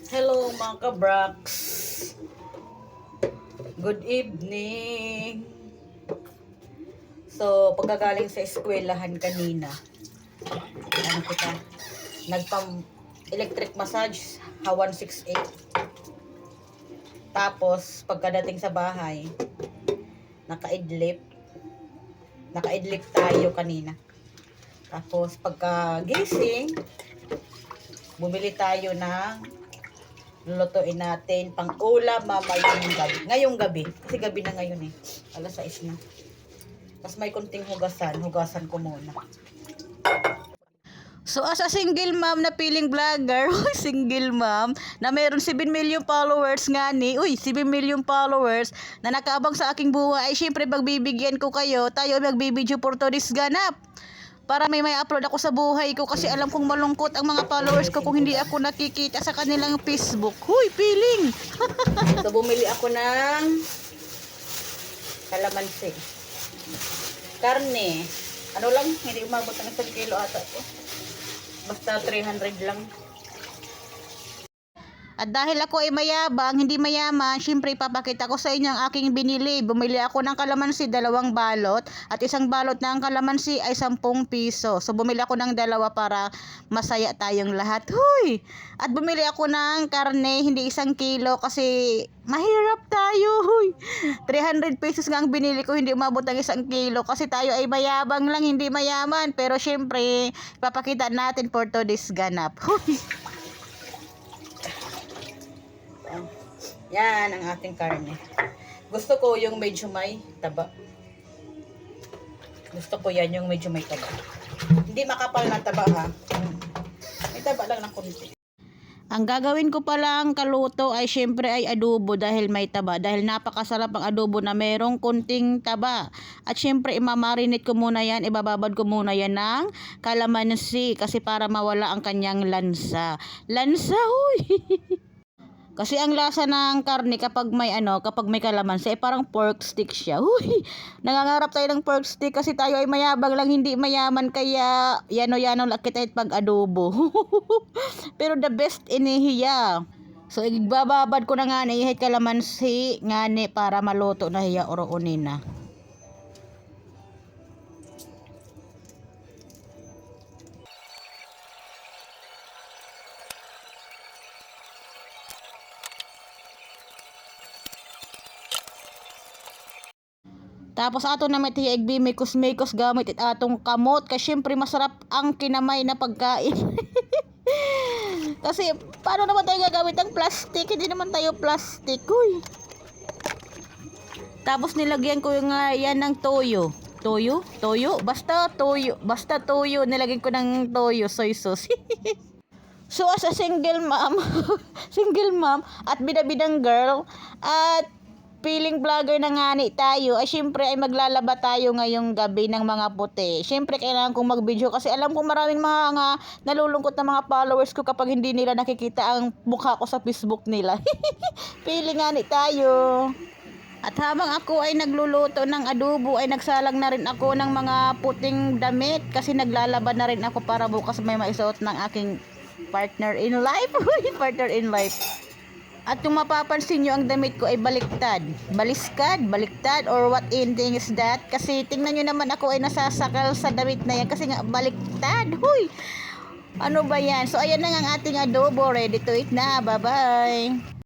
Hello mga ka-Brax. Good evening. So, pagkagaling sa eskwelahan kanina, nagpam electric massage, ha 168. Tapos, pagkadating sa bahay, nakaidlip tayo kanina. Tapos, pagkagising, bumili tayo ng lulutuin natin pang ulam mamayang gabi. Ngayong gabi. Kasi gabi na ngayon eh. Alas 6 na. Tapos may kunting hugasan. Hugasan ko muna. So as a single mom na piling vlogger, single mom, na mayroon 7 million followers nga ni, 7 million followers, na nakaabang sa aking buhay, ay syempre pagbibigyan ko kayo, tayo magbibideo for today's ganap. Para may upload ako sa buhay ko kasi alam kong malungkot ang mga followers ko kung hindi ako nakikita sa kanilang Facebook. Huy, piling! So, bumili ako ng kalamansi. Karne. Ano lang, hindi umabot ng 1 kilo ata ito. Basta 300 lang. At dahil ako ay mayabang, hindi mayaman, syempre ipapakita ko sa inyo ang aking binili. Bumili ako ng kalamansi, 2 balot. At isang balot ng kalamansi ay 10 piso. So bumili ako ng 2 para masaya tayong lahat. Huy! At bumili ako ng karne, hindi 1 kilo kasi mahirap tayo. Huy! 300 pesos nga ang binili ko, hindi umabot ng 1 kilo. Kasi tayo ay mayabang lang, hindi mayaman. Pero syempre, ipapakita natin for today's ganap. Huy! Yan ang ating karne. Gusto ko yung medyo may taba. Gusto ko yan yung medyo may taba. Hindi makapal na taba ha. May taba lang na konti. Ang gagawin ko palang kaluto ay syempre ay adobo dahil may taba. Dahil napakasarap ang adobo na merong konting taba. At syempre imamarinate ko muna yan, ibababad ko muna yan ng kalamansi kasi para mawala ang kanyang lansa. Lansa, huy! Kasi ang lasa ng karne kapag may kalamansi, parang pork stick siya. Uy, nangangarap tayo ng pork stick kasi tayo ay mayabang lang, hindi mayaman, kaya yano-yano lang kita pag adobo. Pero the best inihiya. So igbababad ko na nga ni ihit kalamansi ngani para maluto na hiya oroonin na. Tapos ato na may tiyaigbi mikos gamit it atong kamot kasi syempre masarap ang kinamay na pagkain. Kasi paano naman tayo gagamit ng plastic? Hindi naman tayo plastic. Uy. Tapos nilagyan ko yung yan ng toyo. Toyo? Basta toyo. Nilagyan ko ng toyo, soy sauce. So as a single mom, at bidabidang girl at piling vlogger na ngani tayo, ay syempre ay maglalaba tayo ngayong gabi ng mga puti. Syempre kailangan kong mag-video kasi alam kong maraming mga nalulungkot na mga followers ko kapag hindi nila nakikita ang mukha ko sa Facebook nila. Piling ngani tayo. At habang ako ay nagluluto ng adobo, ay nagsalang na rin ako ng mga puting damit kasi naglalaba na rin ako para bukas may maisuot ng aking partner in life. Partner in life. At kung mapapansin nyo, ang damit ko ay baliktad. Baliktad, or what ending is that? Kasi tingnan nyo naman ako ay nasasakal sa damit na yan kasi nga baliktad. Huy! Ano ba yan? So ayan na nga ang ating adobo. Ready to eat na. Bye-bye!